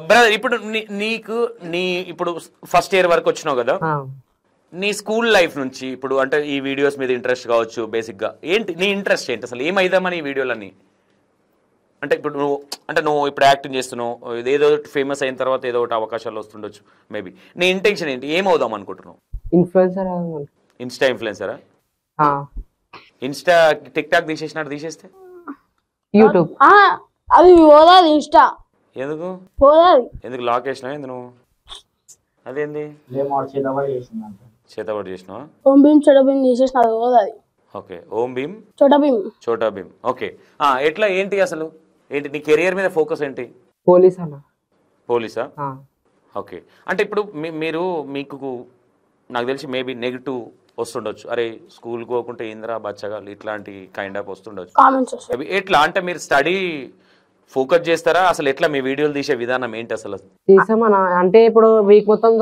Brother ఇప్పుడు నీకు నీ ఇప్పుడు ఫస్ట్ ఇయర్ వరకు వచ్చినావు కదా, నీ స్కూల్ లైఫ్ నుంచి ఇప్పుడు అంటే ఈ వీడియోస్ మీద ఇంట్రెస్ట్ కావచ్చు, బేసిక్గా ఏంటి నీ ఇంట్రెస్ట్ ఏంటి అసలు, ఏమైదామని ఈ వీడియోలన్నీ? అంటే ఇప్పుడు నువ్వు ఇప్పుడు యాక్టింగ్ చేస్తున్నావు, ఏదో ఫేమస్ అయిన తర్వాత ఏదో ఒకటి అవకాశాలు వస్తుండొచ్చు మేబీ, నీ ఇంటెన్షన్ ఏంటి, ఏమవుదాం అనుకుంటున్నావు? ఇన్ఫ్లుయెన్సర్. ఇన్స్టా ఇన్ఫ్లుయెన్సరా? ఇన్స్టా టిక్ టాక్ తీసేస్తే యూట్యూబ్ అది పోదాది ఇన్స్టా. ఎందుకు పోదాది? ఎందుకు లాక్ చేసినావు ఏంది నువ్వు? అదేంది చేతబడి చేసినావా? ఓం భీమ్ చోటా భీమ్ చేసేసిన అది పోదాది. ఓకే, ఓం భీమ్ చోటా భీమ్. ఓకే, ఎట్లా ఏంటి అసలు ఏంటి నీ కెరియర్ మీద ఫోకస్ ఏంటి? పోలీస్ అన్న. పోలీసా? ఓకే, అంటే ఇప్పుడు మీకు నాకు తెలిసి మేబీ నెగిటివ్ వస్తుండొచ్చు, అరే స్కూల్ పోకుంటే ఇందిరా బచ్చగాళ్ళు ఇట్లాంటి కైండ్ ఆఫ్ వస్తుండొచ్చు. ఎట్లా అంటే మీరు స్టడీ ఫోకస్ చేస్తారా అసలు, ఎట్లా మీ వీడియోలు తీసే విధానం ఏంటి అసలు? చేస్తామన్నా, అంటే ఇప్పుడు వీక్ మొత్తం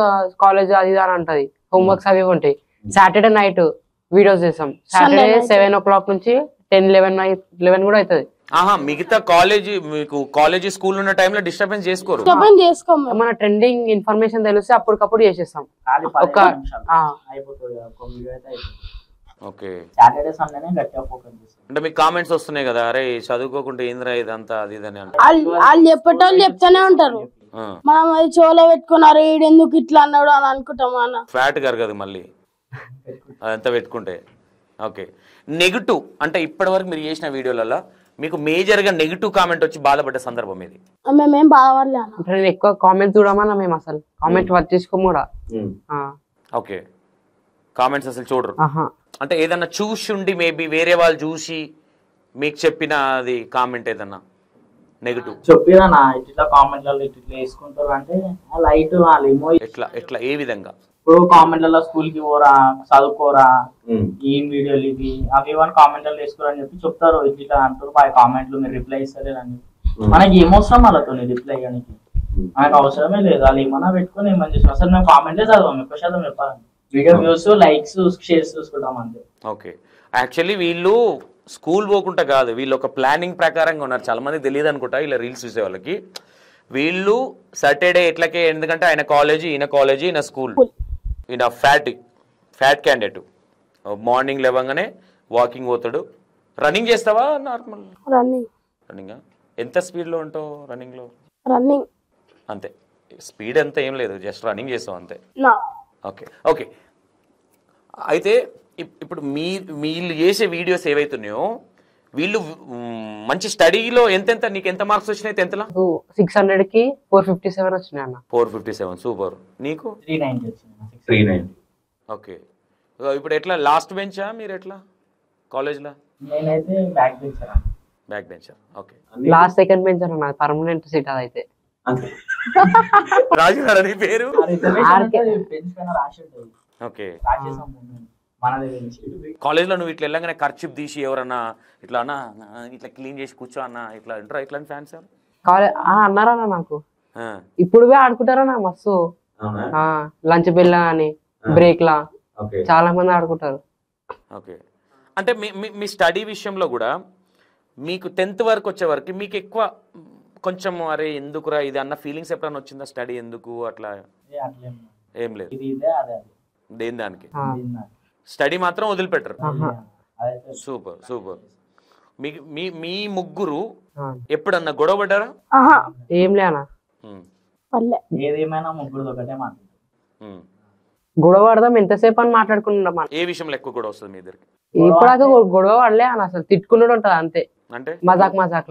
కాలేజ్ అది అని ఉంటది, హోంవర్క్స్ అవి ఉంటాయి. సాటర్డే నైట్ వీడియోస్ చేస్తాం, సాటర్డే 7 o'clock నుంచి 10-11 కూడా అవుతుంది. మిగతా మీకు కాలేజీ స్కూల్ ఉన్న టైంలో డిస్టర్బెన్స్ చేసుకోరు? మన ట్రెండింగ్ ఇన్ఫర్మేషన్ తెలిస్తే అప్పటికప్పుడు చేసేస్తాం. ఓకే, అంటే మీకు కామెంట్స్ వస్తున్నాయి కదా, అరే చదువుకోకుండా ఏంద్రా ఇదంతా అది ఇదని అంటే వాళ్ళు చెప్పేటోళ్ళు చెప్తానే ఉంటారు, మనం అది చోలో పెట్టుకున్నారు ఎందుకు ఇట్లా అన్నాడు అని అనుకుంటాం. అన్న ఫ్యాట్ గారు కదా మళ్ళీ అదంతా పెట్టుకుంటే. ఓకే, నెగిటివ్ అంటే ఇప్పటి వరకు మీరు చేసిన వీడియోలలో మీకు మేజర్ గా నెగిటివ్ కామెంట్ వచ్చి బాధపడ్డ సందర్భం ఇది? మేమేం బాధపడలేదు, నేను ఎక్కువ కామెంట్స్ చూడమన్నా, మేము అసలు కామెంట్ వర్క్ చేసుకోము కూడా. ఓకే, కామెంట్స్ అసలు చూడరు? అంటే ఏదన్నా చూసి ఉండి మేబీ వేరే వాళ్ళు చూసి మీకు చెప్పిన అది కామెంట్ ఏదన్నా నెగిటివ్ చెప్పినా ఇట్లా కామెంట్లలో ఇట్లా వేసుకుంటారు అంటే లైట్ ఎట్లా ఎట్లా ఏ విధంగా? ఇప్పుడు కామెంట్లలో స్కూల్ కి పోరా, చదువుకోరా, ఏం వీడియోలు ఇవి అవి ఇవన్నీ కామెంట్లలో వేసుకోరా అని చెప్పి చెప్తారు. ఇట్లా అంటారు ఆ కామెంట్లు మీరు రిప్లై ఇస్తలేరు అని. మనకి ఏమవసరం వాళ్ళతో రిప్లై చేయడానికి, మనకు అవసరమే లేదు. వాళ్ళు ఏమన్నా పెట్టుకుని ఏమని చేస్తాం, అసలు మేము కామెంట్లే చదవం, ఎక్కువ శాతం చెప్పాలి వీడియో వ్యూస్ లైక్స్ షేర్స్ చూసుకుంటాం అంతే. ఓకే, యాక్చువల్లీ వీళ్ళు స్కూల్ పోకుండా కాదు, వీళ్ళు ఒక ప్లానింగ్ ప్రకారంగా ఉన్నారు. చాలా మంది తెలియదు అనుకుంటా ఇలా రీల్స్ చూసే వాళ్ళకి. వీళ్ళు సాటర్డే ఎట్లకే, ఎందుకంటే ఆయన కాలేజీ ఈయన స్కూల్, ఈయన ఫ్యాట్ క్యాండిడేట్. మార్నింగ్ లేవగానే వాకింగ్ పోతాడు. రన్నింగ్ చేస్తావా? Normal running. ఎంత స్పీడ్లో ఉంటావు రన్నింగ్లో? రన్నింగ్ అంతే, స్పీడ్ అంతా ఏం లేదు, జస్ట్ రన్నింగ్ చేస్తావు అంతే. ఓకే ఓకే, అయితే ఇప్పుడు వీళ్ళు చేసే వీడియోస్ ఏవైతున్నాయో వీళ్ళు మంచి స్టడీలో ఎంతెంత నీకు ఎంత మార్క్స్ వచ్చినాయి? 10th లో 600కి 457 వచ్చినాయి అన్న. 457, సూపర్. నీకు 390 వచ్చినాయి. ఓకే, ఇప్పుడు ఎట్లా లాస్ట్ బెంచా మీరు ఎట్లా కాలేజ్లో? నేనైతే back bencher. Okay, last second bencher అన్న, పర్మనెంట్ సీట్ అదైతే. రాజు గారు నీ పేరు? ఓకే, కాలేజ్ లో నువ్వు ఇట్లా వెళ్ళగానే ఖర్చు తీసి ఎవరన్నా ఇట్లా అన్నా ఇట్లా క్లీన్ చేసి కూర్చో అన్న ఇట్లా అంటారా? ఇట్లాంటి ఫ్యాన్స్ అన్నారన్నా నాకు. ఇప్పుడు ఆడుకుంటారన్నా మస్తు, లంచ్ బెల్ అని బ్రేక్ లా చాలా మంది ఆడుకుంటారు. ఓకే, అంటే మీ స్టడీ విషయంలో కూడా మీకు 10th వరకు వచ్చే వరకు మీకు ఎక్కువ కొంచెం అరే ఎందుకురా ఇది అన్న ఫీలింగ్స్ ఎప్పుడన్నా వచ్చిందా? స్టడీ ఎందుకు అట్లా ఏం లేదు, దేని దానికి స్టడీ మాత్రం వదిలిపెట్టరు. Super super. మీ ముగ్గురు ఎప్పుడన్నా గొడవ పడ్డారా? ఏం లేనా, ఏదేమైనా ముగ్గురు ఒకటే మాట్లాడుతాం. గొడవ పడదాం ఎంతసేపు అని మాట్లాడుకుంటున్నాం. ఏ విషయంలో ఎక్కువ గొడవ వస్తుంది మీ ఇద్దరికి? ఇప్పుడు గొడవ పడలే అని అసలు తిట్టుకున్నాడు ఉంటది అంతే, అంటే మజాక్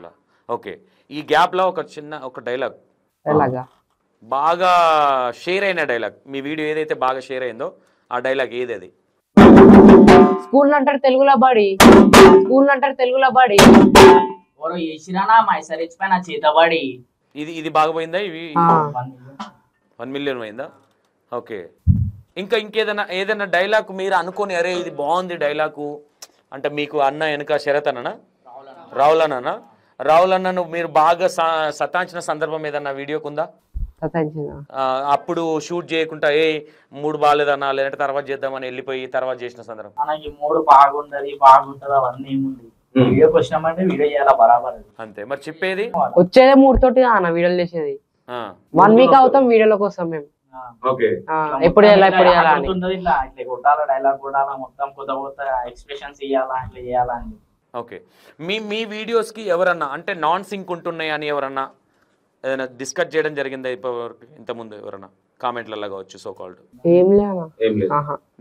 లా. ఓకే, ఈ గ్యాప్ లో ఒక డైలాగ్ బాగా షేర్ అయిన డైలాగ్, మీ వీడియో ఏదైతే బాగా షేర్ అయిందో ఆ డైలాగ్ ఏది? అది స్కూల్ అంటారు తెలుగులో బాడి, ఇది బాగా పోయిందా? ఇవి 1 million పోయిందా? ఓకే, ఇంకేదైనా డైలాగ్ మీరు అనుకోని అరే ఇది బాగుంది డైలాగు అంటే మీకు అన్న వెనుక శరత్ అన్న రాహుల్ అన్నను మీరు బాగా సతాంచిన సందర్భం ఏదన్నా వీడియోకుందా? అప్పుడు షూట్ చేయకుండా మూడు బాగాలేదన్నా లేదంటే తర్వాత చేద్దామని వెళ్ళిపోయి తర్వాత చేసిన సందర్భం? మనకి మూడు బాగుంటది అవన్నీ ఏముంది, వీడియోకి వచ్చినామంటే వీడియో చేయాలా బరాబర్. అంతే. మరి చెప్పేది వచ్చేదే 3 తోటి అన్న వీడియోలు చేసేది. 1 వీక్ అవుతాం వీడియోల కోసం మేము. ఎప్పుడు ఎలా ఎప్పుడు ఎలా అని ఇట్లా ఇట్లా కొట్టాలా, డైలాగ్ కొట్టాలా, మొత్తం కొత్త కొత్త ఎక్స్ప్రెషన్స్ ఇవ్వాలా, ఇట్లా చేయాలా అని. ఓకే. మీ వీడియోస్ కి ఎవరన్నా అంటే నాన్ సింక్ ఉంటున్నాయి అని ఎవరన్నా ఏదైనా డిస్కస్ చేయడం జరిగిందా ఇంతకుముందు? ఎవరన్నా కామెంట్లలో కావచ్చు సో కాల్డ్? ఏం లేదా.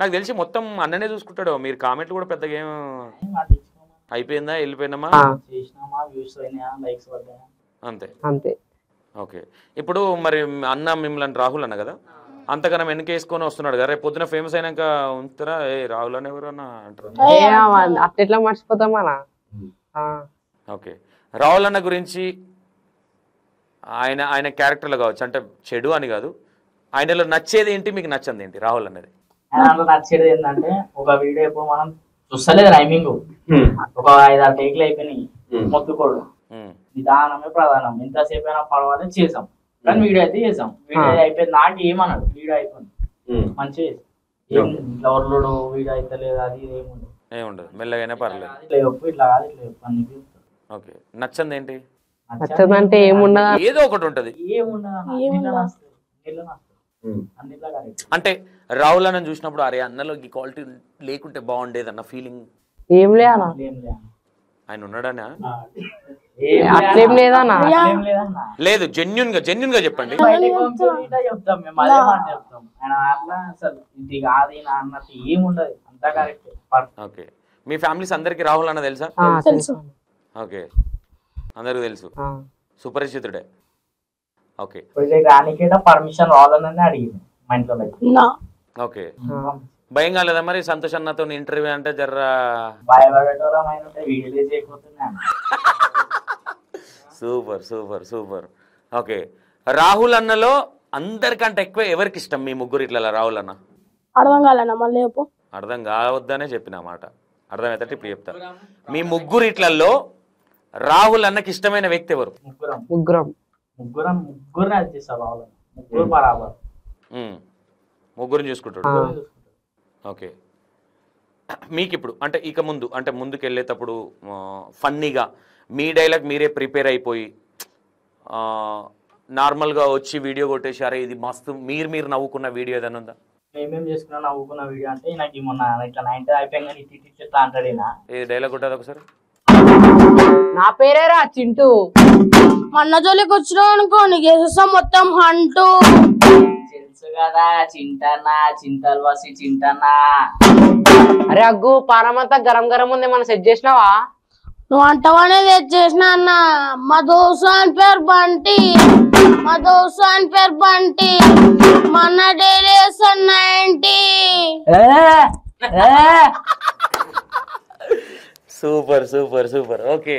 నాకు తెలిసి మొత్తం అన్ననే చూసుకుంటాడు. మీరు కామెంట్లు కూడా పెద్దగా ఏం అయిపోయిందా వెళ్ళిపోయినామా చేసినామా, వ్యూస్ అయినా, లైక్స్ పడ్డాయా, అంతే అంతే. ఓకే. ఇప్పుడు మరి అన్న మిమ్మల్ని రాహుల్ అన్న కదా అంతకన్నా వెనకేసుకొని వస్తున్నాడు కదా, రేపు పొద్దున ఫేమస్ అయినాక ఉంచుతారా? ఏ రాహుల్ అని ఎవరన్నా అంటారు? అట్లా మర్చిపోతామా? ఓకే. రాహుల్ అన్న గురించి ఆయన క్యారెక్టర్లో కావచ్చు, అంటే చెడు అని కాదు, ఆయనలో నచ్చేది ఏంటి, మీకు నచ్చంది ఏంటి రాహుల్ అనేది? దాంట్లో నచ్చేది ఏంటంటే ఒక వీడియో ఇప్పుడు మనం చూస్తలేదు రైమింగ్, ఒక 5-6 టేక్లు అయిపోయినాయి, మొత్తుకోడు, నిదానమే ప్రధానం, ఎంతసేపు అయినా పడవాలి చేసాం, కానీ వీడియో అయితే చేసాం. వీడియో అయిపోయింది నాకు ఏమన్నాడు, వీడియో అయిపోయింది మంచిగా ఏం ఇట్లా వర్లుడు వీడియో అయితే లేదు, అది ఏముండదు, మెల్లగైనా పర్లేదు, ఇట్లా చెప్పు ఇట్లా కాదు ఇట్లా చెప్పు అని. ఓకే. నచ్చంది ఏంటి? నచ్చదంటే ఏముండదు, ఏదో ఒకటి ఉంటది. అంటే రాహుల్ అన్న చూసినప్పుడు అరే అన్నలో ఈ క్వాలిటీ లేకుంటే బాగుండేది అన్న ఫీలింగ్ ఏం లేదా? ఆయన ఉన్నాడనా? అట్లేం లేదన్నా. లేదు, జెన్యున్ గా చెప్పండి. చెప్తాం మేము అదే మాట చెప్తాం. ఆయన అట్లా అసలు ఇది కాదు అన్నట్టు ఏముండదు, అంతా కరెక్ట్. ఓకే. మీ ఫ్యామిలీస్ అందరికి రాహుల్ అన్న తెలుసా? తెలుసు. ఓకే, అందరికి తెలుసు, సుపరిచితుడే. ఓకే. రానికేట పర్మిషన్ రావాలని అడిగింది మా ఇంట్లో. ఓకే. భయం కాలేదా మరి సంతోష్ అన్నతో ఇంటర్వ్యూ అంటే జర్రా భయపడేటోళ్ళం వీడియో చేయకపోతున్నా? Super super super. Okay. Rahul అన్నలో అందరికంటే ఎక్కువ ఎవరికి ఇష్టం మీ ముగ్గురు ఇట్లా? రాహుల్ అన్న అర్థం కాలేనా మళ్ళీ చెప్పు. అర్థం కావద్దనే చెప్పిన మాట, అర్థమైతే ఇప్పుడు చెప్తా. మీ ముగ్గురు ఇట్లలో రాహుల్ అన్నకి ఇష్టమైన వ్యక్తి ఎవరు? ముగ్గురం ముగ్గురు బరాబర్, ముగ్గురిని చూసుకుంటాడు. ఓకే. మీకు ఇప్పుడు అంటే ఇక ముందు అంటే ముందుకు వెళ్ళేటప్పుడు ఫన్నీగా మీ డైలాగ్ మీరే ప్రిపేర్ అయిపోయి నార్మల్గా వచ్చి వీడియో కొట్టేసారా ఇది మస్తు మీరు నవ్వుకున్న వీడియో ఏదైనా ఉందా? మేమేం చేసుకున్నా నవ్వుకున్న వీడియో అంటే నాకు మొన్న ఇట్లా 9th అయిపోయింది ఇట్లా అంటాడు. ఏ డైలాగ్ కొట్టదు ఒకసారి? నా పేరేరా చింటూ, మన్న జోలికి వచ్చినావు అనుకో నీకు వేసేస్తాం మొత్తం హంటూ. తెలుసు కదా చింటన్నా, చింతలు వసి చింటన్నా. అరే అగ్గు పానమంతా గరం గరం ఉంది, మనం సెట్ చేసినావా? నువ్వు అంటవానే చేసిన అన్న. మా దోస్తు అని పేరు బంటి, మా దోస్తు అని పేరు బంటి, మన daily 90. Super super super. Okay.